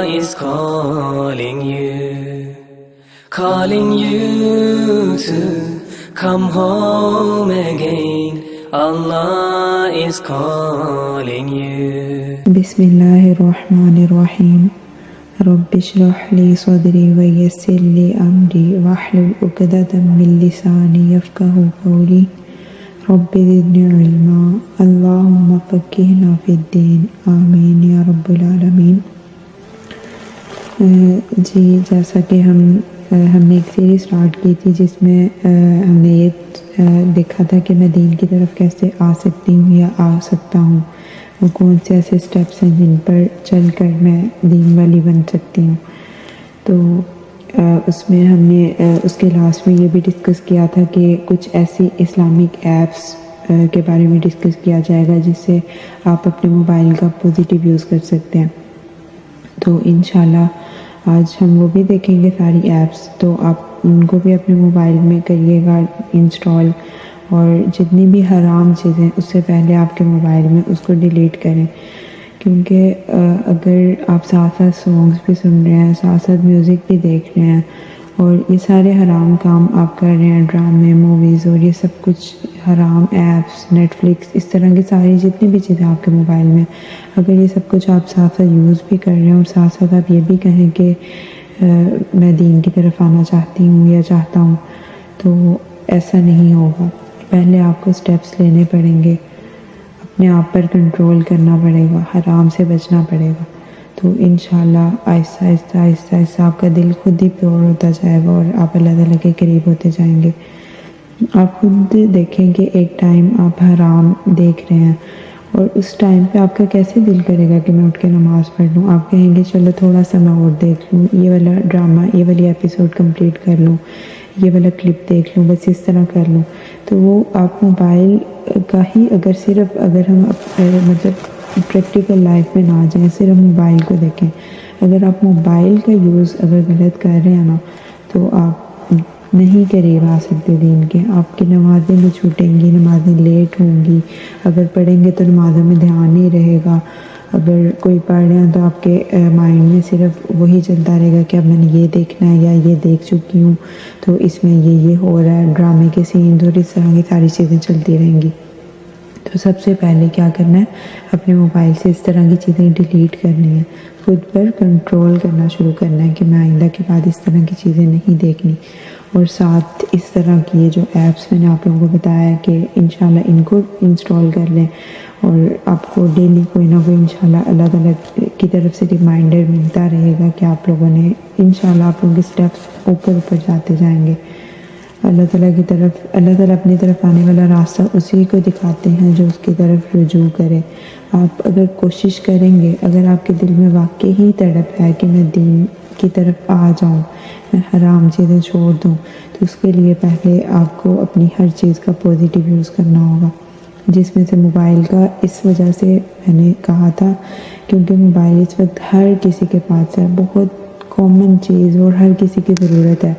is calling you to come home again. Allah is calling you. Bismillahirrahmanirrahim. Rabbi shrah li sadri wa yassir li amri wahlul 'uqdatam min lisani yafqahu qawli. Rabbi zidni ilma. Allahumma faqqihna fid-din. Amin ya rabbal alamin. جی جیسا کہ ہم نے ایک series start کی تھی جس میں ہم نے یہ دیکھا تھا کہ میں دین کی طرف کیسے آ سکتی ہوں یا آ سکتا ہوں، وہ کون سے ایسے سٹیپس ہیں جن پر چل کر میں دین والی بن سکتی ہوں. تو اس میں ہم نے اس کے لاسٹ میں یہ بھی ڈسکس کیا تھا کہ کچھ ایسی اسلامک ایپس کے بارے میں ڈسکس کیا جائے گا جس سے آپ اپنے موبائل کا پازیٹیو یوز کر سکتے ہیں. تو انشاءاللہ آج ہم وہ بھی دیکھیں گے ساری ایپس، تو آپ ان کو بھی اپنے موبائل میں کریے گا انسٹال، اور جتنی بھی حرام چیزیں اس سے پہلے آپ کے موبائل میں اس کو ڈیلیٹ کریں، کیونکہ اگر آپ ساتھ ساتھ سانگز بھی سن رہے ہیں، ساتھ ساتھ میوزک بھی دیکھ رہے ہیں، اور یہ سارے حرام کام آپ کر رہے ہیں، ڈرامے، موویز اور یہ سب کچھ حرام ایپس، نیٹ فلکس، اس طرح کی ساری جتنی بھی چیزیں آپ کے موبائل میں، اگر یہ سب کچھ آپ ساتھ ساتھ یوز بھی کر رہے ہیں اور ساتھ ساتھ آپ یہ بھی کہیں کہ میں دین کی طرف آنا چاہتی ہوں یا چاہتا ہوں، تو ایسا نہیں ہوگا. پہلے آپ کو سٹیپس لینے پڑیں گے، اپنے آپ پر کنٹرول کرنا پڑے گا، حرام سے بچنا پڑے گا. تو انشاءاللہ آہستہ آہستہ آہستہ آہستہ آپ کا دل خود ہی پیور ہوتا جائے گا اور آپ اللہ تعالیٰ کے قریب ہوتے جائیں گے. آپ خود دیکھیں کہ ایک ٹائم آپ حرام دیکھ رہے ہیں اور اس ٹائم پہ آپ کا کیسے دل کرے گا کہ میں اٹھ کے نماز پڑھ لوں. آپ کہیں گے چلو تھوڑا سا میں اور دیکھ لوں، یہ والا ڈرامہ، یہ والی ایپیسوڈ کمپلیٹ کر لوں، یہ والا کلپ دیکھ لوں، بس اس طرح کر لوں. تو وہ آپ موبائل کا ہی اگر ہم مطلب پریکٹیکل لائف میں نہ جائیں، صرف موبائل کو دیکھیں. اگر آپ موبائل کا یوز اگر غلط کر رہے ہیں نا، تو آپ نہیں قریب آ سکتے دین کے. آپ کی نمازیں بھی چھوٹیں گی، نمازیں لیٹ ہوں گی، اگر پڑھیں گے تو نمازوں میں دھیان نہیں رہے گا. اگر کوئی پڑھ رہے ہیں تو آپ کے مائنڈ میں صرف وہی چلتا رہے گا کہ اب میں نے یہ دیکھنا ہے یا یہ دیکھ چکی ہوں تو اس میں یہ ہو رہا ہے، ڈرامے کے سینز اور اس طرح کی ساری چیزیں چلتی رہیں گی. تو سب سے پہلے کیا کرنا ہے، اپنے موبائل سے اس طرح کی چیزیں ڈیلیٹ کرنی ہیں، خود پر کنٹرول کرنا شروع کرنا ہے کہ میں آئندہ کے بعد اس طرح کی چیزیں نہیں دیکھنی. اور ساتھ اس طرح کی جو ایپس میں نے آپ لوگوں کو بتایا ہے کہ انشاءاللہ ان کو انسٹال کر لیں، اور آپ کو ڈیلی کوئی نہ کوئی انشاءاللہ اللہ تعالیٰ کی طرف سے ریمائنڈر ملتا رہے گا کہ آپ لوگوں نے انشاءاللہ آپ لوگوں کے سٹیپس اوپر جاتے جائیں گے. اللہ تعالیٰ اپنی طرف آنے والا راستہ اسی کو دکھاتے ہیں جو اس کی طرف رجوع کرے. آپ اگر کوشش کریں گے، اگر آپ کے دل میں واقعی ہی تڑپ ہے کہ میں دین کی طرف آ جاؤں، میں حرام چیزیں چھوڑ دوں، تو اس کے لیے پہلے آپ کو اپنی ہر چیز کا پازیٹیو یوز کرنا ہوگا، جس میں سے موبائل کا اس وجہ سے میں نے کہا تھا کیونکہ موبائل اس وقت ہر کسی کے پاس ہے، بہت کامن چیز اور ہر کسی کی ضرورت ہے.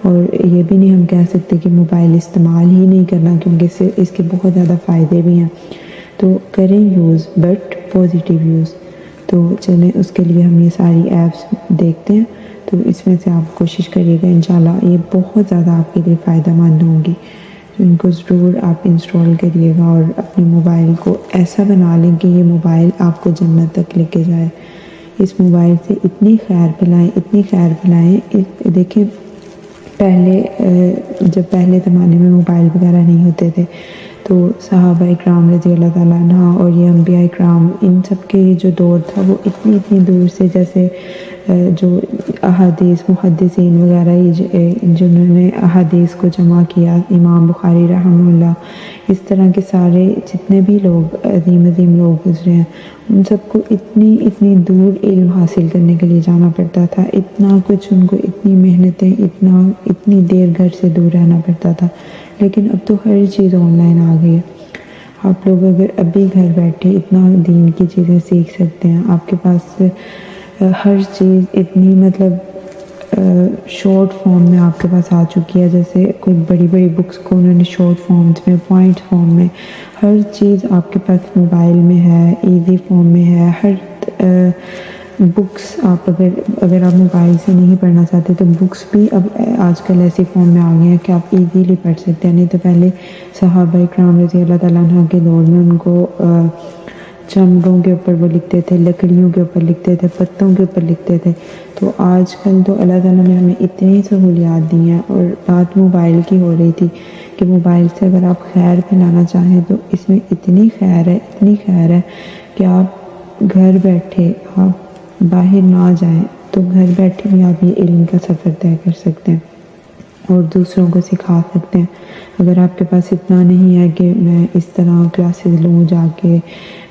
اور یہ بھی نہیں ہم کہہ سکتے کہ موبائل استعمال ہی نہیں کرنا، کیونکہ اس کے بہت زیادہ فائدے بھی ہیں. تو کریں یوز، بٹ پازیٹیو یوز. تو چلیں اس کے لیے ہم یہ ساری ایپس دیکھتے ہیں. تو اس میں سے آپ کوشش کریے گا، انشاءاللہ یہ بہت زیادہ آپ کے لیے فائدہ مند ہوں گی. تو ان کو ضرور آپ انسٹال کریے گا اور اپنے موبائل کو ایسا بنا لیں کہ یہ موبائل آپ کو جنت تک لے کے جائے. اس موبائل سے اتنی خیر پھیلائیں. دیکھیں جب پہلے زمانے میں موبائل وغیرہ نہیں ہوتے تھے تو صحابہ اکرام رضی اللہ تعالیٰ عنہ اور یہ انبیاء اکرام، ان سب کے جو دور تھا وہ اتنی دور سے، جیسے جو احادیث محدثین وغیرہ جنہوں نے احادیث کو جمع کیا، امام بخاری رحمہ اللہ، اس طرح کے سارے جتنے بھی لوگ عظیم لوگ گزرے ہیں، ان سب کو اتنی دور علم حاصل کرنے کے لیے جانا پڑتا تھا، اتنا کچھ ان کو، اتنی محنتیں، اتنی دیر گھر سے دور رہنا پڑتا تھا. لیکن اب تو ہر چیز آن لائن آ گئی ہے. آپ لوگ اگر ابھی گھر بیٹھے اتنا دین کی چیزیں سیکھ سکتے ہیں. آپ کے پاس ہر چیز اتنی مطلب شارٹ فارم میں آپ کے پاس آ چکی ہے، جیسے کوئی بڑی بکس کو انہوں نے شارٹ فارمز میں، پوائنٹ فارم میں، ہر چیز آپ کے پاس موبائل میں ہے، ایزی فارم میں ہے. بکس آپ اگر آپ موبائل سے نہیں پڑھنا چاہتے تو بکس بھی اب آج کل ایسی فارم میں آ گئے ہیں کہ آپ ایزیلی پڑھ سکتے ہیں. نہیں تو پہلے صحابہ اکرام رضی اللہ تعالیٰ عنہ کے دور میں ان کو چمڑوں کے اوپر وہ لکھتے تھے, لکڑیوں کے اوپر لکھتے تھے, پتوں کے اوپر لکھتے تھے. تو آج کل تو اللہ تعالیٰ نے ہمیں اتنی سہولیات دی ہیں. اور بات موبائل کی ہو رہی تھی کہ موبائل سے اگر آپ خیر پھیلانا چاہیں تو اس میں اتنی خیر ہے کہ آپ گھر بیٹھے, آپ باہر نہ جائیں تو گھر بیٹھے بھی آپ یہ علم کا سفر طے کر سکتے ہیں اور دوسروں کو سکھا سکتے ہیں. اگر آپ کے پاس اتنا نہیں ہے کہ میں اس طرح کلاسز لوں جا کے,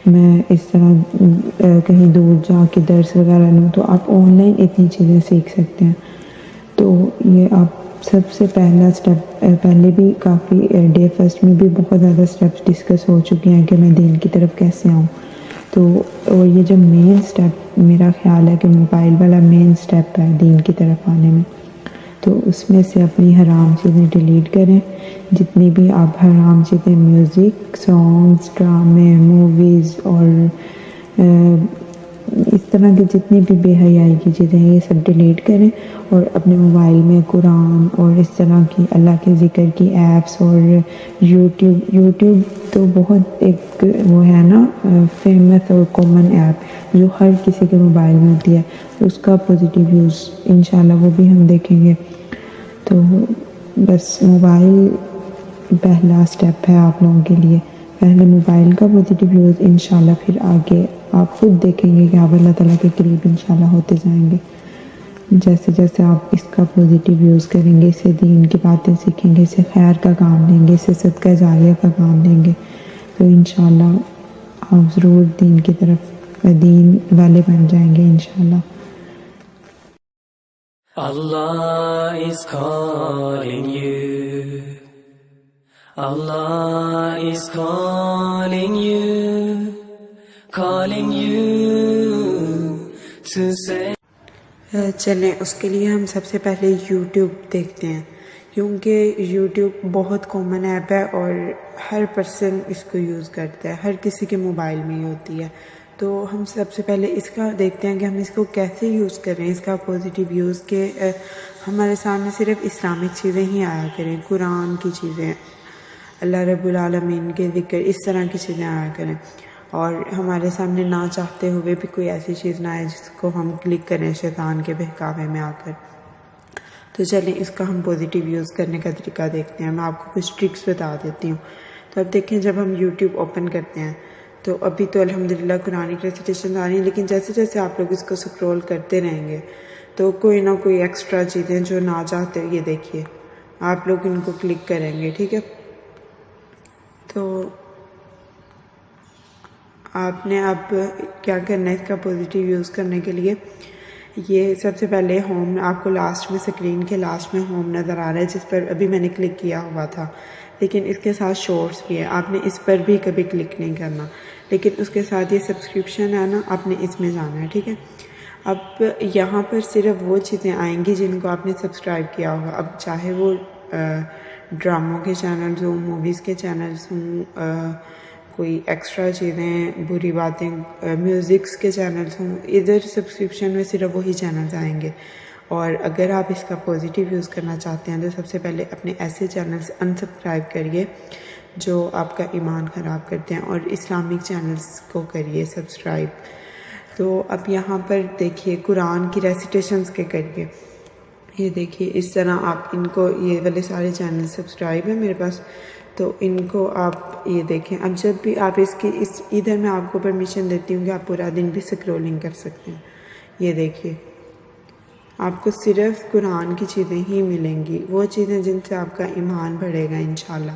میں اس طرح کہیں دور جا کے درس وغیرہ لوں, تو آپ آن لائن اتنی چیزیں سیکھ سکتے ہیں. تو یہ آپ سب سے پہلا سٹیپ, پہلے بھی کافی ڈے فرسٹ میں بھی بہت زیادہ سٹیپس ڈسکس ہو چکے ہیں کہ میں دین کی طرف کیسے آؤں. تو اور یہ جو مین سٹیپ میرا خیال ہے کہ موبائل والا مین سٹیپ ہے دین کی طرف آنے میں, تو اس میں سے اپنی حرام چیزیں ڈیلیٹ کریں. جتنی بھی آپ حرام چیزیں, میوزک, سانگز, ڈرامے, موویز اور اس طرح کی جتنی بھی بے حیائی کی چیزیں ہیں یہ سب ڈیلیٹ کریں. اور اپنے موبائل میں قرآن اور اس طرح کی اللہ کے ذکر کی ایپس اور یوٹیوب تو بہت ایک وہ ہے نا فیمس اور کامن ایپ جو ہر کسی کے موبائل میں ہوتی ہے, اس کا پازیٹیو یوز انشاءاللہ وہ بھی ہم دیکھیں گے. تو بس موبائل پہلا سٹیپ ہے آپ لوگوں کے لیے. پہلے موبائل کا پازیٹیو یوز, انشاءاللہ پھر آگے آپ خود دیکھیں گے کہ آپ اللہ تعالیٰ کے قریب انشاءاللہ ہوتے جائیں گے. جیسے جیسے آپ اس کا پازیٹیو یوز کریں گے, اس سے دین کی باتیں سیکھیں گے, اس سے خیر کا کام لیں گے, اس سے صدقہ جاریہ کا کام لیں گے, تو انشاءاللہ آپ ضرور دین کی طرف دین والے بن جائیں گے انشاءاللہ. Allah is calling you. Allah is calling you, calling you to say. چلیں اس کے لیے ہم سب سے پہلے یوٹیوب دیکھتے ہیں, کیونکہ یوٹیوب بہت کامن ایپ ہے اور ہر پرسن اس کو یوز کرتا ہے, ہر کسی کے موبائل میں ہی ہوتی ہے. تو ہم سب سے پہلے اس کا دیکھتے ہیں کہ ہم اس کو کیسے یوز کریں, اس کا پازیٹیو یوز, کہ ہمارے سامنے صرف اسلامک چیزیں ہی آیا کریں, قرآن کی چیزیں, اللہ رب العالمین کے ذکر, اس طرح کی چیزیں آیا کریں. اور ہمارے سامنے نہ چاہتے ہوئے بھی کوئی ایسی چیز نہ آئے جس کو ہم کلک کریں شیطان کے بہکاوے میں آ کر. تو چلیں اس کا ہم پازیٹیو یوز کرنے کا طریقہ دیکھتے ہیں. میں آپ کو کچھ ٹرکس بتا دیتی ہوں. تو اب دیکھیں, جب ہم یوٹیوب اوپن کرتے ہیں تو ابھی تو الحمدللہ قرآن کی ریسیٹیشن آ رہی ہیں, لیکن جیسے جیسے آپ لوگ اس کو سکرول کرتے رہیں گے تو کوئی نہ کوئی ایکسٹرا چیزیں جو نہ چاہتے, یہ دیکھیے آپ لوگ ان کو کلک کریں گے, ٹھیک ہے. تو آپ نے اب کیا کرنا ہے اس کا پازیٹیو یوز کرنے کے لیے. یہ سب سے پہلے ہوم, آپ کو لاسٹ میں اسکرین کے لاسٹ میں ہوم نظر آ رہا ہے جس پر ابھی میں نے کلک کیا ہوا تھا, لیکن اس کے ساتھ شارٹس بھی ہے, آپ نے اس پر بھی کبھی کلک نہیں کرنا. لیکن اس کے ساتھ یہ سبسکرپشن ہے نا, آپ نے اس میں جانا ہے, ٹھیک ہے. اب یہاں پر صرف وہ چیزیں آئیں گی جن کو آپ نے سبسکرائب کیا ہوگا. اب چاہے وہ ڈراموں کے چینلز ہوں, موویز کے چینلز ہوں, کوئی ایکسٹرا چیزیں, بری باتیں, میوزکس کے چینلز ہوں, ادھر سبسکرپشن میں صرف وہی چینلز آئیں گے. اور اگر آپ اس کا پازیٹیو یوز کرنا چاہتے ہیں تو سب سے پہلے اپنے ایسے چینلز انسبسکرائب کریے جو آپ کا ایمان خراب کرتے ہیں, اور اسلامک چینلز کو کریے سبسکرائب. تو اب یہاں پر دیکھیے قرآن کی ریسیٹیشنز کے کریے, یہ دیکھیے اس طرح آپ ان کو, یہ والے سارے چینل سبسکرائب ہیں میرے پاس, تو ان کو آپ یہ دیکھیں. اب جب بھی آپ ادھر میں آپ کو پرمیشن دیتی ہوں کہ آپ پورا دن بھی سکرولنگ کر سکتے ہیں. یہ دیکھیے آپ کو صرف قرآن کی چیزیں ہی ملیں گی, وہ چیزیں جن سے آپ کا ایمان بڑھے گا انشاءاللہ.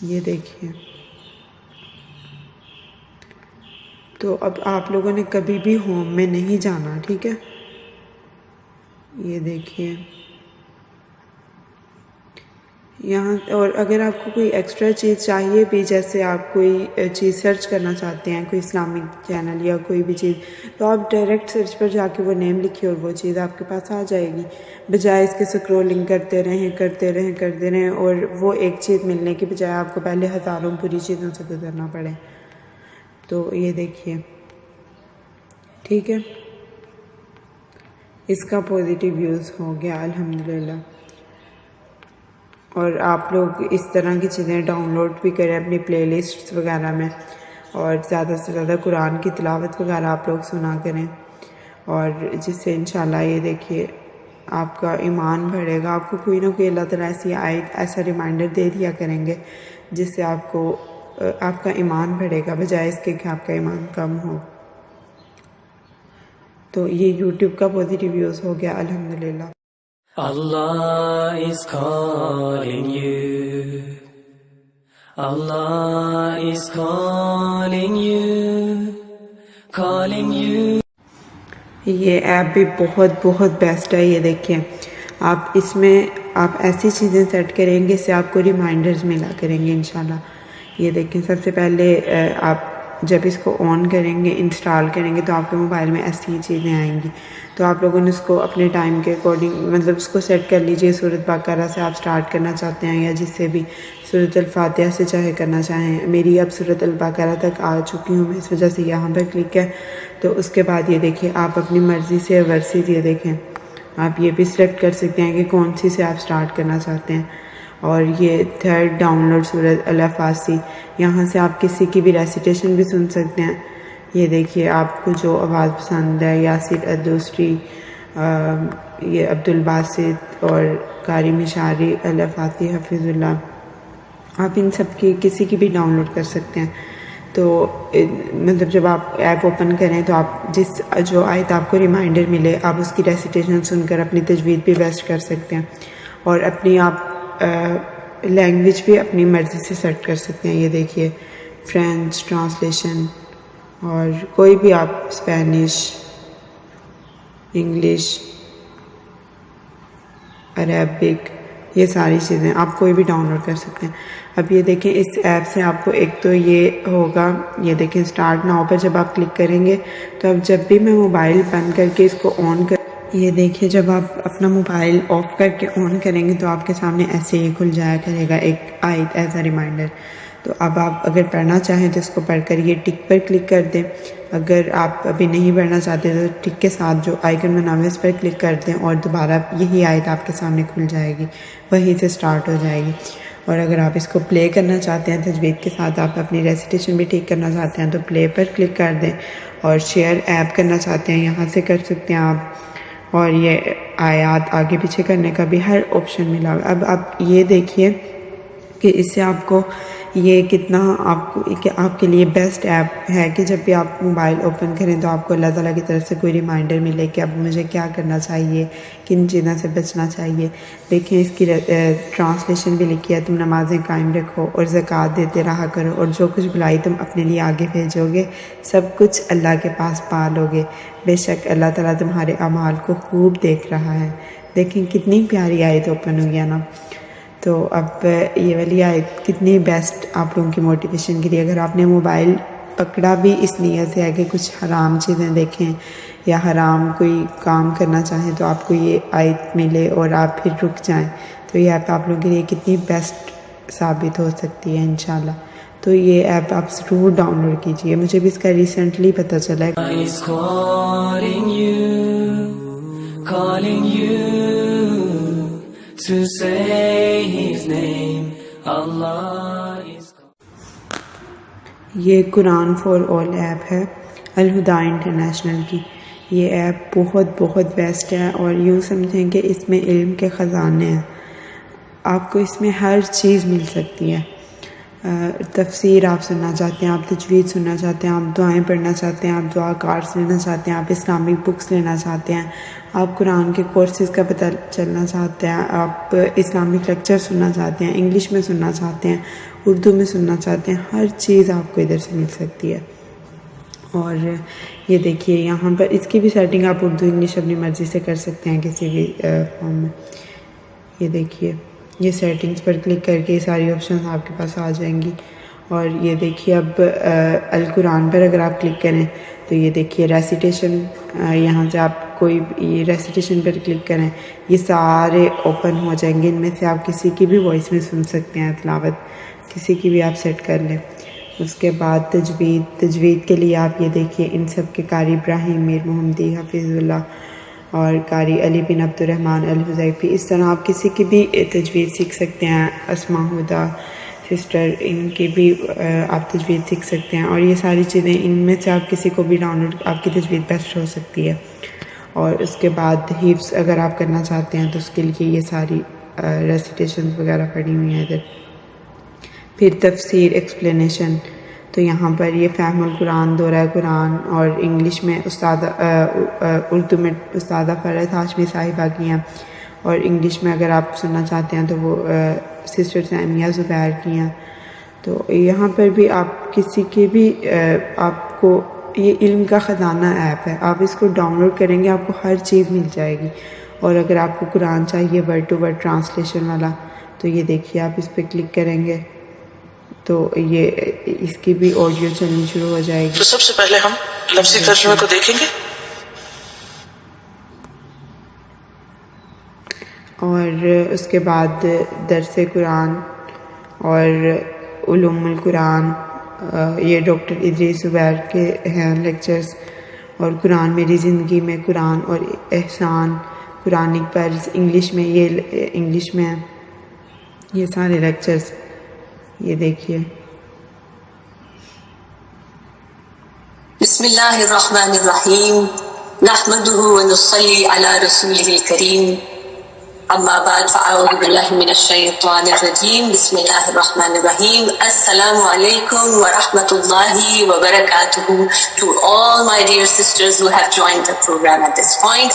یہ دیکھیے. تو اب آپ لوگوں نے کبھی بھی ہوم میں نہیں جانا, ٹھیک ہے. یہ دیکھیے یہاں. اور اگر آپ کو کوئی ایکسٹرا چیز چاہیے بھی, جیسے آپ کوئی چیز سرچ کرنا چاہتے ہیں, کوئی اسلامک چینل یا کوئی بھی چیز, تو آپ ڈائریکٹ سرچ پر جا کے وہ نیم لکھیے اور وہ چیز آپ کے پاس آ جائے گی, بجائے اس کے سکرولنگ کرتے رہیں اور وہ ایک چیز ملنے کی بجائے آپ کو پہلے ہزاروں بری چیزوں سے گزرنا پڑے. تو یہ دیکھیے ٹھیک ہے، اس کا پازیٹیو یوز ہو گیا الحمدللہ. اور آپ لوگ اس طرح کی چیزیں ڈاؤن لوڈ بھی کریں اپنی پلے لسٹ وغیرہ میں، اور زیادہ سے زیادہ قرآن کی تلاوت وغیرہ آپ لوگ سنا کریں، اور جس سے انشاءاللہ یہ دیکھیے آپ کا ایمان بڑھے گا. آپ کو کوئی نہ کوئی اللہ تعالیٰ ایسا ریمائنڈر دے دیا کریں گے جس سے آپ کو آپ کا ایمان بڑھے گا، بجائے اس کے کہ آپ کا ایمان کم ہو. تو یہ یوٹیوب کا پازیٹیو یوز ہو گیا الحمدللہ. Allah is calling you. Allah is calling you. Calling you. یہ ایپ بھی بہت بہت بیسٹ ہے. یہ دیکھیں آپ اس میں آپ ایسی چیزیں سیٹ کریں گے اس سے آپ کو ریمائنڈرز ملا کریں گے انشاءاللہ. یہ دیکھیں سب سے پہلے آپ جب اس کو آن کریں گے انسٹال کریں گے تو آپ کے موبائل میں ایسی چیزیں آئیں گی. تو آپ لوگوں نے اس کو اپنے ٹائم کے اکارڈنگ مطلب اس کو سیٹ کر لیجئے. سورۃ بقرہ سے آپ سٹارٹ کرنا چاہتے ہیں یا جس سے بھی، سورۃ الفاتحہ سے چاہے کرنا چاہیں. میری اب سورۃ البقرہ تک آ چکی ہوں میں، اس وجہ سے یہاں پر کلک ہے. تو اس کے بعد یہ دیکھیں آپ اپنی مرضی سے ورسز یہ دیکھیں آپ یہ بھی سلیکٹ کر سکتے ہیں کہ کون سی سے آپ سٹارٹ کرنا چاہتے ہیں. اور یہ تھرڈ ڈاؤن لوڈ سورۃ الفاسی، یہاں سے آپ کسی کی بھی ریسیٹیشن بھی سن سکتے ہیں. یہ دیکھیے آپ کو جو آواز پسند ہے، یاسر الدوسری، یہ عبد الباسط اور قاری مشاری، الفاسی حفظ اللہ، آپ ان سب کی کسی کی بھی ڈاؤن لوڈ کر سکتے ہیں. تو مطلب جب آپ ایپ اوپن کریں تو آپ جو آیت آپ کو ریمائنڈر ملے آپ اس کی ریسیٹیشن سن کر اپنی تجوید بھی بیسٹ کر سکتے ہیں، اور اپنی آپ لینگویج بھی اپنی مرضی سے سیٹ کر سکتے ہیں. یہ دیکھیے فرینچ ٹرانسلیشن، اور کوئی بھی آپ اسپینش، انگلش، عربک، یہ ساری چیزیں آپ کوئی بھی ڈاؤن لوڈ کر سکتے ہیں. اب یہ دیکھیں اس ایپ سے آپ کو ایک تو یہ ہوگا، یہ دیکھیں اسٹارٹ ناؤ پر جب آپ کلک کریں گے تو اب جب بھی میں موبائل بند کر کے اس کو آن کر، یہ دیکھیے جب آپ اپنا موبائل آف کر کے آن کریں گے تو آپ کے سامنے ایسے ہی کھل جایا کرے گا ایک آیت ایز اے ریمائنڈر. تو اب آپ اگر پڑھنا چاہیں تو اس کو پڑھ کر یہ ٹک پر کلک کر دیں. اگر آپ ابھی نہیں پڑھنا چاہتے تو ٹک کے ساتھ جو آئیکن بنا ہوا ہے اس پر کلک کر دیں اور دوبارہ یہی آیت آپ کے سامنے کھل جائے گی، وہیں سے سٹارٹ ہو جائے گی. اور اگر آپ اس کو پلے کرنا چاہتے ہیں تجوید کے ساتھ، آپ اپنی ریسیٹیشن بھی ٹھیک کرنا چاہتے ہیں تو پلے پر کلک کر دیں، اور شیئر ایپ کرنا چاہتے ہیں یہاں سے کر سکتے ہیں آپ. اور یہ آیات آگے پیچھے کرنے کا بھی ہر آپشن ملا ہوا. اب آپ یہ دیکھیے کہ اس سے آپ کو یہ کتنا آپ کے لیے بیسٹ ایپ ہے کہ جب بھی آپ موبائل اوپن کریں تو آپ کو اللہ تعالیٰ کی طرف سے کوئی ریمائنڈر ملے کہ اب مجھے کیا کرنا چاہیے، کن چیزوں سے بچنا چاہیے. دیکھیں اس کی ٹرانسلیشن بھی لکھی ہے، تم نمازیں قائم رکھو اور زکوٰۃ دیتے رہا کرو، اور جو کچھ بھلائی تم اپنے لیے آگے بھیجو گے سب کچھ اللہ کے پاس پا لو گے، بے شک اللہ تعالیٰ تمہارے اعمال کو خوب دیکھ رہا ہے. دیکھیں کتنی پیاری آیت اوپن ہوئی ہے نا. تو اب یہ والی آیت کتنی بیسٹ آپ لوگوں کی موٹیویشن کے لیے. اگر آپ نے موبائل پکڑا بھی اس نیت سے ہے کہ کچھ حرام چیزیں دیکھیں یا حرام کوئی کام کرنا چاہیں تو آپ کو یہ آیت ملے اور آپ پھر رک جائیں، تو یہ ایپ آپ لوگوں کے لیے کتنی بیسٹ ثابت ہو سکتی ہے انشاءاللہ. تو یہ ایپ آپ ضرور ڈاؤن لوڈ کیجئے. مجھے بھی اس کا ریسنٹلی پتہ چلا ہے. Allah is calling you, calling you to say His name. Allah is یہ قرآن فار آل ایپ ہے الہدا انٹرنیشنل کی. یہ ایپ بہت بہت بیسٹ ہے، اور یوں سمجھیں کہ اس میں علم کے خزانے ہیں. آپ کو اس میں ہر چیز مل سکتی ہے. تفسیر آپ سننا چاہتے ہیں، آپ تجوید سننا چاہتے ہیں، آپ دعائیں پڑھنا چاہتے ہیں، آپ دعا کارڈز لینا چاہتے ہیں، آپ اسلامک بکس لینا چاہتے ہیں، آپ قرآن کے کورسز کا پتہ چلنا چاہتے ہیں، آپ اسلامک لیکچر سننا چاہتے ہیں، انگلش میں سننا چاہتے ہیں، اردو میں سننا چاہتے ہیں، ہر چیز آپ کو ادھر سے مل سکتی ہے. اور یہ دیکھیے یہاں پر اس کی بھی سیٹنگ آپ اردو انگلش اپنی مرضی سے کر سکتے ہیں کسی بھی فارم میں. یہ دیکھیے یہ سیٹنگز پر کلک کر کے یہ ساری آپشنز آپ کے پاس آ جائیں گی. اور یہ دیکھیے اب القرآن پر اگر آپ کلک کریں تو یہ دیکھیے ریسیٹیشن، یہاں سے آپ کوئی یہ ریسیٹیشن پر کلک کریں یہ سارے اوپن ہو جائیں گے. ان میں سے آپ کسی کی بھی وائس میں سن سکتے ہیں تلاوت، کسی کی بھی آپ سیٹ کر لیں. اس کے بعد تجوید کے لیے آپ یہ دیکھیے ان سب کے قاری ابراہیم میر محمدی حفیظ اللہ اور قاری علی بن عبد الرحمن الحذیفی. اس طرح آپ کسی کی بھی تجوید سیکھ سکتے ہیں. اسماء ہدیٰ سسٹر ان کی بھی آپ تجوید سیکھ سکتے ہیں. اور یہ ساری چیزیں ان میں سے آپ کسی کو بھی ڈاؤن لوڈ آپ کی تجوید بیسٹ ہو سکتی ہے. اور اس کے بعد حفظ اگر آپ کرنا چاہتے ہیں تو اس کے لیے یہ ساری ریسیٹیشنز وغیرہ پڑھی ہوئی ہیں ادھر. پھر تفسیر ایکسپلینیشن تو یہاں پر یہ فہم القرآن دورہ قرآن اور انگلش میں اردو میں استادہ فرحت ہاشمی صاحبہ کی ہیں اور انگلش میں اگر آپ سننا چاہتے ہیں تو وہ سسٹر سیمیہ زبیر کی ہیں. تو یہاں پر بھی آپ کسی کے بھی آپ کو یہ علم کا خزانہ ایپ ہے. آپ اس کو ڈاؤن لوڈ کریں گے آپ کو ہر چیز مل جائے گی. اور اگر آپ کو قرآن چاہیے ورڈ ٹو ورڈ ٹرانسلیشن والا تو یہ دیکھیے آپ اس پہ کلک کریں گے تو یہ اس کی بھی آڈیو چلنی شروع ہو جائے گی. تو سب سے پہلے ہم لفظی ترجمے کو دیکھیں گے اور اس کے بعد درس قرآن اور علوم القرآن یہ ڈاکٹر ادریس زبیر کے ہیں لیکچرز. اور قرآن میری زندگی میں قرآن اور احسان قرآنک پرز انگلش میں یہ انگلش میں یہ سارے لیکچرز یہ دیکھیے. بسم اللہ الرحمن الرحیم نحمده ونصلی علی رسولہ الکریم اما بعد فاعوذ باللہ من الشیطان الرجیم بسم اللہ الرحمن الرحیم السلام علیکم ورحمۃ اللہ وبرکاتہ. To all my dear sisters who have joined the program at this point,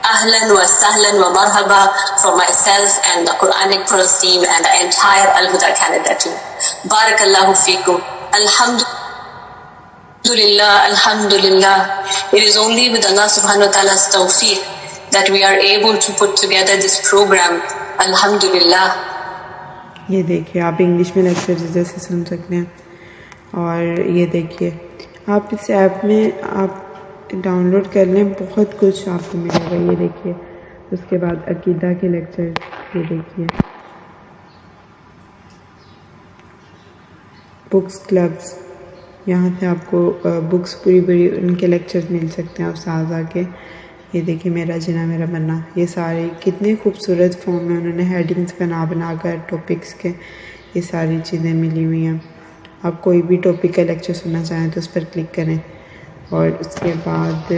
ahlan wa sahlan wa marhaba from myself and the Quranic Pearls team and the entire Al-Huda Canada team. Barakallahu feekum. Alhamdulillah. It is only with Allah subhanahu wa ta'ala's tawfiq that we are able to put together this program. Alhamdulillah. یہ دیکھیے آپ English میں lecture جیسے سن سکتے ہیں. اور یہ دیکھیے آپ اس ایپ میں آپ ڈاؤن لوڈ کر لیں بہت کچھ آپ کو ملے گا. یہ دیکھیے اس کے بعد عقیدہ کے لیکچر یہ دیکھیے بکس کلبس یہاں سے آپ کو بکس پوری ان کے لیکچرز مل سکتے ہیں اساتذہ کے. یہ دیکھیے میرا جنا میرا بننا یہ سارے کتنے خوبصورت فارم میں انہوں نے ہیڈنگز بنا کر ٹاپکس کے یہ ساری چیزیں ملی ہوئی ہیں. آپ کوئی بھی ٹاپک کا لیکچر سننا چاہیں تو اس پر کلک کریں. اور اس کے بعد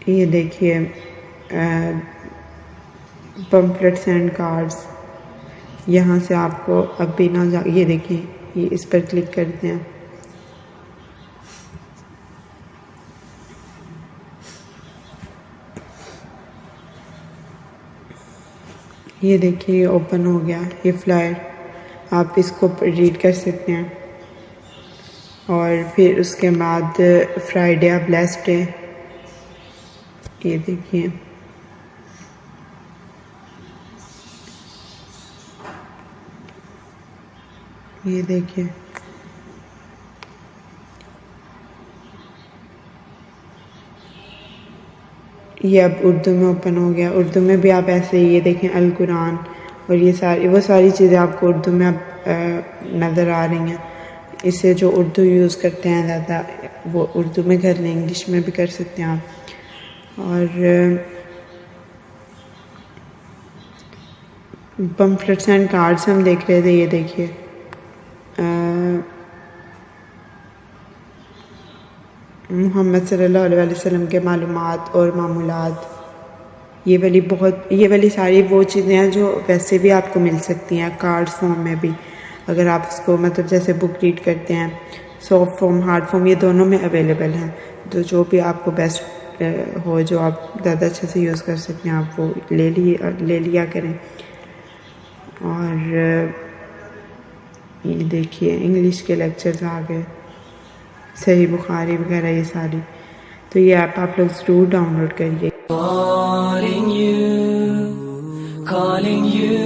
یہ دیکھیے پمفلٹس اینڈ کارڈز یہاں سے آپ کو اب بھی نہ یہ دیکھیں یہ اس پر کلک کرتے ہیں. یہ دیکھیے یہ اوپن ہو گیا یہ فلائر آپ اس کو ریڈ کر سکتے ہیں. اور پھر اس کے بعد فرائیڈے بلیسڈ ڈے یہ دیکھیے یہ دیکھیے یہ اب اردو میں اوپن ہو گیا. اردو میں بھی آپ ایسے ہی یہ دیکھیں القرآن اور یہ وہ ساری چیزیں آپ کو اردو میں اب نظر آ رہی ہیں. اسے جو اردو یوز کرتے ہیں زیادہ وہ اردو میں کر لیں انگلش میں بھی کر سکتے ہیں آپ. اور پمفلٹس اینڈ کارڈس ہم دیکھ رہے تھے یہ دیکھیے محمد صلی اللہ علیہ وسلم کے معلومات اور معمولات یہ والی ساری وہ چیزیں ہیں جو ویسے بھی آپ کو مل سکتی ہیں کارڈ فارم میں بھی اگر آپ اس کو مطلب جیسے بک ریڈ کرتے ہیں. سافٹ فارم ہارڈ فارم یہ دونوں میں اویلیبل ہیں. تو جو بھی آپ کو بیسٹ ہو جو آپ زیادہ اچھے سے یوز کر سکتے ہیں آپ وہ لے لیا کریں. اور یہ دیکھیے انگلش کے لیکچرز آ گئے صحیح بخاری وغیرہ یہ ساری. تو یہ ایپ آپ لوگ ضرور ڈاؤن لوڈ کریے. Calling you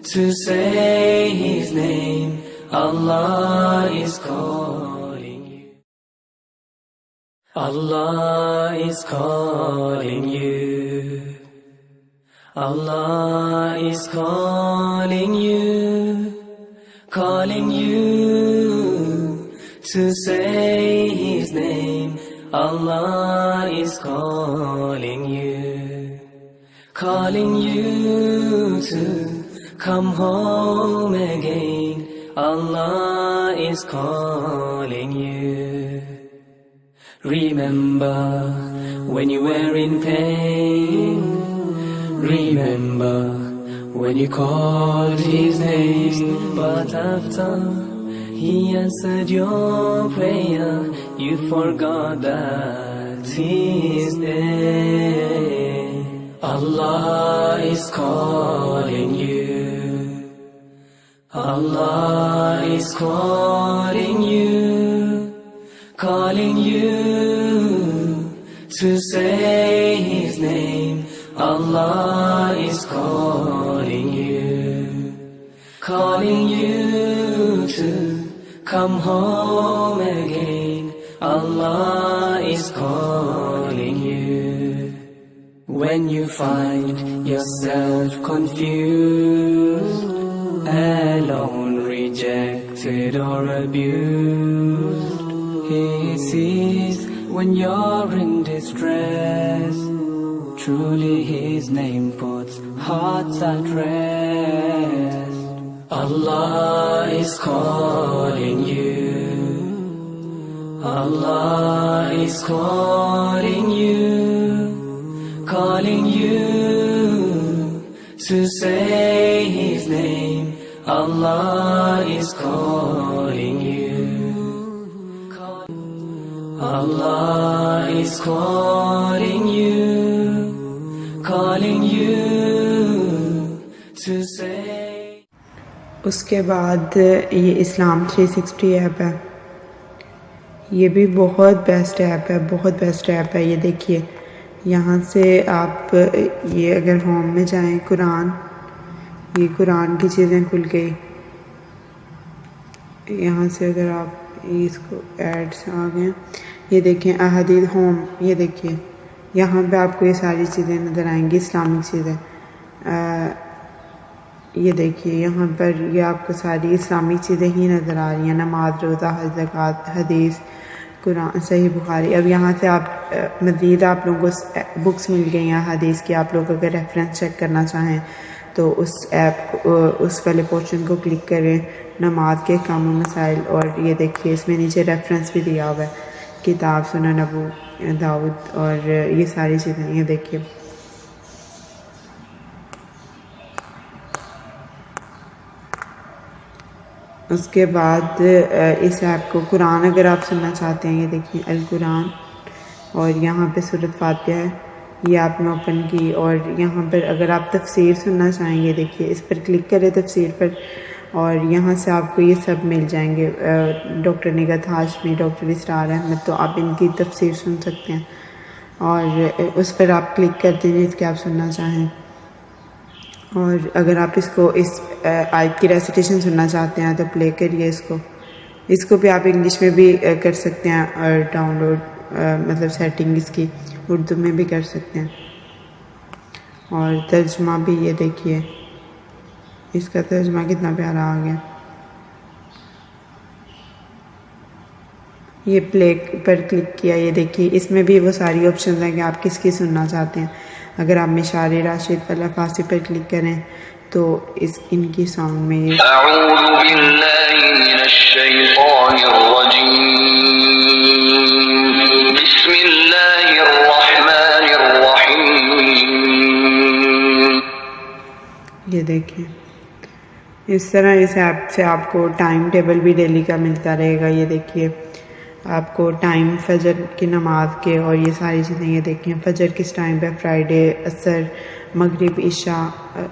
to say His name. Allah is calling you. Allah is calling you. Allah is calling you to say His name. Allah is calling you to come home again. Allah is calling you. Remember when you were in pain. Remember when you called His name. But after He answered your prayer, you forgot that He is there. Allah is calling you. Allah is calling you to say His name. Allah is calling you to come home again. Allah is calling you. When you find yourself confused, alone, rejected or abused, He sees when you're in distress. Truly His name puts hearts at rest. Allah is calling you. Allah is calling you to say His name. Allah is calling you. Allah is calling you to say. اس کے بعد یہ اسلام 360 app ہے. یہ بھی بہت best app ہے، بہت best app ہے. یہ دیکھیے یہاں سے آپ یہ اگر ہوم میں جائیں، یہ قرآن کی چیزیں کھل گئی. یہاں سے اگر آپ اس کو ایڈس آ گئے، یہ دیکھیں احادیث ہوم. یہ دیکھیے یہاں پہ آپ کو یہ ساری چیزیں نظر آئیں گی، اسلامک چیزیں. یہ دیکھیے یہاں پر یہ آپ کو ساری اسلامک چیزیں ہی نظر آ رہی ہیں، نماز، روزہ، حج، زکوٰۃ، حدیث، قرآن، صحیح بخاری. اب یہاں سے آپ مزید آپ لوگوں کو بکس مل گئی ہیں حدیث کی. آپ لوگ اگر ریفرنس چیک کرنا چاہیں تو اس ایپ اس والے پورشن کو کلک کریں، نماز کے احکام و مسائل. اور یہ دیکھیے اس میں نیچے ریفرنس بھی دیا ہوا ہے، کتاب سنن ابو داؤد اور یہ ساری چیزیں. یہ دیکھیے اس کے بعد اس ایپ کو قرآن اگر آپ سننا چاہتے ہیں، یہ دیکھیے القرآن، اور یہاں پہ سورۃ فاتحہ ہے، یہ آپ نے اوپن کی. اور یہاں پر اگر آپ تفسیر سننا چاہیں، یہ دیکھیے اس پر کلک کریں تفسیر پر، اور یہاں سے آپ کو یہ سب مل جائیں گے. ڈاکٹر نگہت ہاشمی، ڈاکٹر اسرار احمد، تو آپ ان کی تفسیر سن سکتے ہیں. اور اس پر آپ کلک کر دیجیے کہ آپ سننا چاہیں. اور اگر آپ اس آیت کی ریسیٹیشن سننا چاہتے ہیں تو پلے کریے اس کو بھی آپ انگلش میں بھی کر سکتے ہیں، اور ڈاؤن لوڈ مطلب سیٹنگ اس کی اردو میں بھی کر سکتے ہیں. اور ترجمہ بھی یہ دیکھیے اس کا ترجمہ کتنا پیارا آ گیا. یہ پلے پر کلک کیا، یہ دیکھیے اس میں بھی وہ ساری آپشنز ہیں کہ آپ کس کی سننا چاہتے ہیں. اگر آپ مشار راشد فارسی پر کلک کریں تو ان کی ساؤنڈ میں یہ اعوذ باللہ من الشیطان الرجیم بسم اللہ الرحمن الرحیم. یہ دیکھیں اس طرح اس ایپ سے آپ کو ٹائم ٹیبل بھی ڈیلی کا ملتا رہے گا. یہ دیکھیے آپ کو ٹائم فجر کی نماز کے اور یہ ساری چیزیں. یہ دیکھیں فجر کس ٹائم پہ، فرائیڈے، عصر، مغرب، عشاء،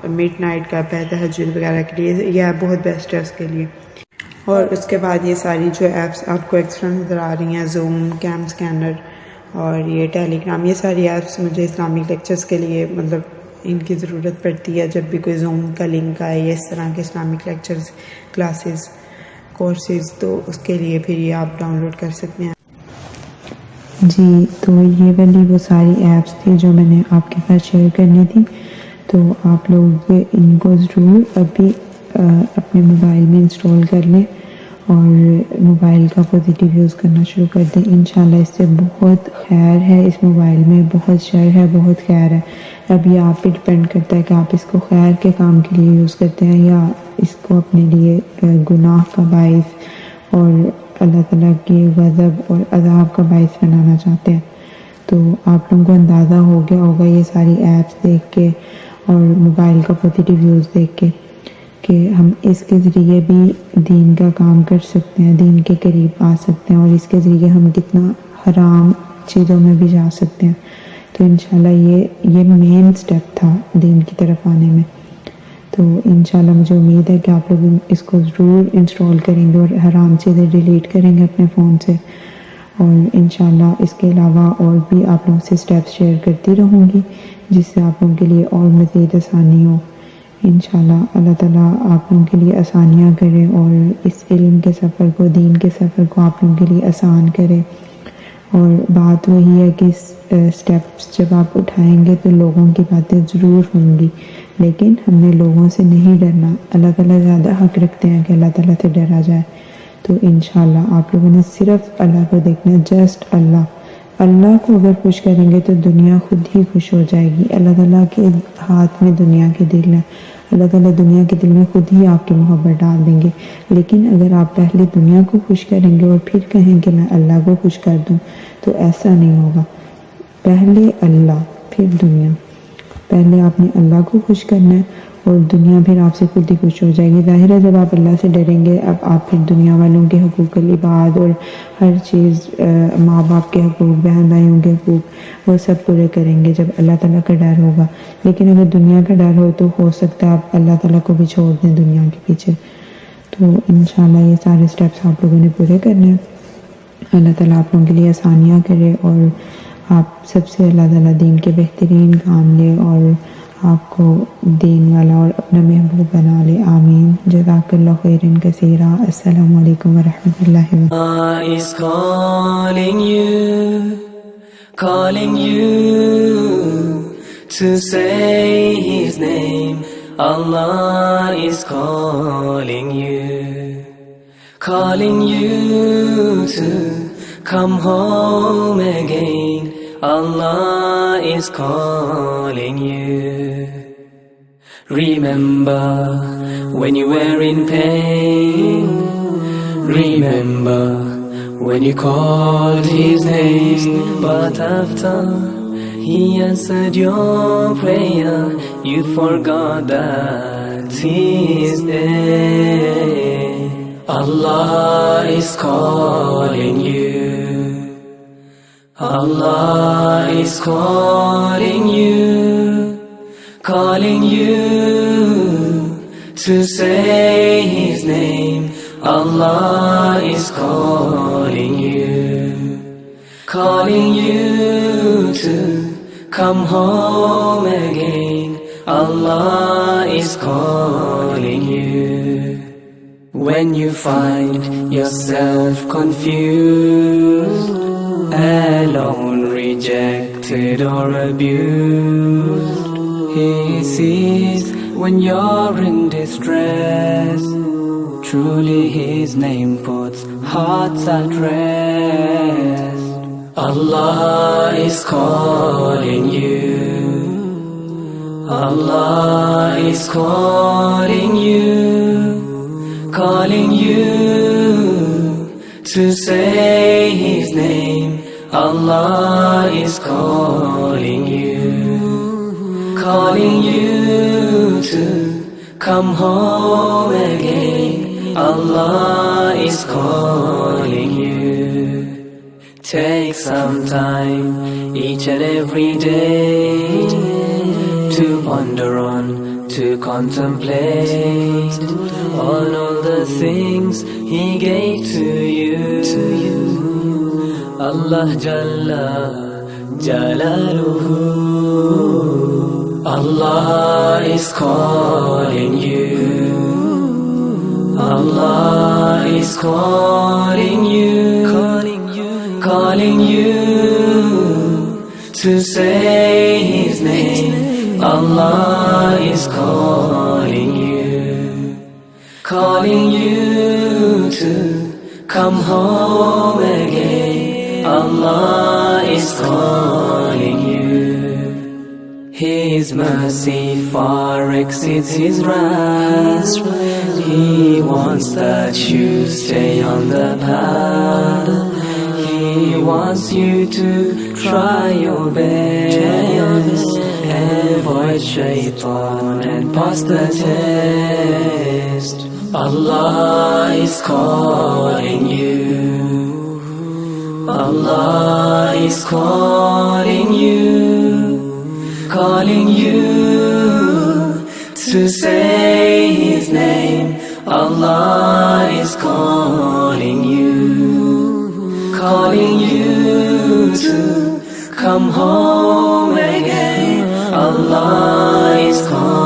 مڈ نائٹ کا پہ، تہجد وغیرہ کے لیے یہ ایپ بہت بیسٹ ہے اس کے لیے. اور اس کے بعد یہ ساری جو ایپس آپ کو ایکسٹرا نظر آ رہی ہیں، زوم، کیم اسکینر اور یہ ٹیلی گرام، یہ ساری ایپس مجھے اسلامک لیکچرز کے لیے مطلب ان کی ضرورت پڑتی ہے. جب بھی کوئی زوم کا لنک آئے یا اس طرح کے اسلامک لیکچرز، کلاسز، کورسز، تو اس کے لیے پھر یہ آپ ڈاؤن لوڈ کر سکتے ہیں. جی تو یہ والی وہ ساری ایپس تھی جو میں نے آپ کے ساتھ شیئر کرنی تھی. تو آپ لوگ ان کو ضرور ابھی اپنے موبائل میں انسٹال کر لیں اور موبائل کا پازیٹیو یوز کرنا شروع کر دیں. انشاءاللہ اس سے بہت خیر ہے, اس موبائل میں بہت شر ہے, بہت خیر ہے. اب یہ آپ پہ ڈپینڈ کرتا ہے کہ آپ اس کو خیر کے کام کے لیے یوز کرتے ہیں یا اس کو اپنے لیے گناہ کا باعث اور اللہ تعالیٰ کی غضب اور عذاب کا باعث بنانا چاہتے ہیں. تو آپ لوگوں کو اندازہ ہو گیا ہوگا یہ ساری ایپس دیکھ کے اور موبائل کا پازیٹیو یوز دیکھ کے کہ ہم اس کے ذریعے بھی دین کا کام کر سکتے ہیں, دین کے قریب آ سکتے ہیں, اور اس کے ذریعے ہم کتنا حرام چیزوں میں بھی جا سکتے ہیں. تو انشاءاللہ یہ مین سٹیپ تھا دین کی طرف آنے میں. تو انشاءاللہ مجھے امید ہے کہ آپ لوگ اس کو ضرور انسٹال کریں گے اور حرام چیزیں ڈیلیٹ کریں گے اپنے فون سے. اور انشاءاللہ اس کے علاوہ اور بھی آپ لوگوں سے سٹیپس شیئر کرتی رہوں گی جس سے آپ لوگوں کے لیے اور مزید آسانی ہو. انشاءاللہ اللہ تعالیٰ آپ لوگوں کے لیے آسانیاں کرے اور اس علم کے سفر کو, دین کے سفر کو آپ لوگوں کے لیے آسان کرے. اور بات وہی ہے کہ سٹیپس جب آپ اٹھائیں گے تو لوگوں کی باتیں ضرور ہوں گی, لیکن ہم نے لوگوں سے نہیں ڈرنا. اللہ تعالیٰ زیادہ حق رکھتے ہیں کہ اللہ تعالیٰ سے ڈرا جائے. تو انشاءاللہ آپ لوگوں نے صرف اللہ کو دیکھنا ہے, جسٹ اللہ. اللہ کو اگر خوش کریں گے تو دنیا خود ہی خوش ہو جائے گی. اللہ تعالیٰ کے ہاتھ میں دنیا کے دل ہے, اللہ تعالیٰ دنیا کے دل میں خود ہی آپ کی محبت ڈال دیں گے. لیکن اگر آپ پہلے دنیا کو خوش کریں گے اور پھر کہیں کہ میں اللہ کو خوش کر دوں تو ایسا نہیں ہوگا. پہلے اللہ پھر دنیا. پہلے آپ نے اللہ کو خوش کرنا ہے اور دنیا پھر آپ سے خود ہی خوش ہو جائے گی. ظاہر ہے جب آپ اللہ سے ڈریں گے اب آپ پھر دنیا والوں کے حقوق العباد اور ہر چیز, ماں باپ کے حقوق, بہن بھائیوں کے حقوق, وہ سب پورے کریں گے جب اللہ تعالیٰ کا ڈر ہوگا. لیکن اگر دنیا کا ڈر ہو تو ہو سکتا ہے آپ اللہ تعالیٰ کو بھی چھوڑ دیں دنیا کے پیچھے. تو انشاءاللہ یہ سارے سٹیپس آپ لوگوں نے پورے کرنے ہیں. اللہ تعالیٰ آپ لوگوں کے لیے آسانیاں کرے اور آپ سب سے اللہ تعالیٰ دین کے بہترین کام لے اور آپ کو دین والا اور اپنا محبوب بنا لے. آمین. جزاک اللہ خیرن کثیرا. السلام علیکم ورحمۃ اللہ وبرکاتہ. Allah is calling you to say His name. Allah is calling you to come home again. Allah is calling you. Remember when you were in pain. Remember when you called His name. But after He answered your prayer, you forgot that He is there. Allah is calling you. Allah is calling you to say His name. Allah is calling you to come home again. Allah is calling you. When you find yourself confused, alone, rejected or abused, He sees when you're in distress. Truly His name puts hearts at rest. Allah is calling you. Allah is calling you to say His name. Allah is calling you to come home again. Allah is calling you. Take some time each and every day to ponder on, to contemplate on all the things He gave to you. Allah Jalla Jalaluhu. Allah is calling you. Allah is calling you to say His name. Allah is calling you to come home again. Allah is calling you. His mercy far exceeds His wrath. He wants that you stay on the path. He wants you to try your best. Avoid shaitan and pass the test. Allah is calling you. Allah is calling you. Calling you to say His name. Allah is calling you. Calling you to come home again. Allah is calling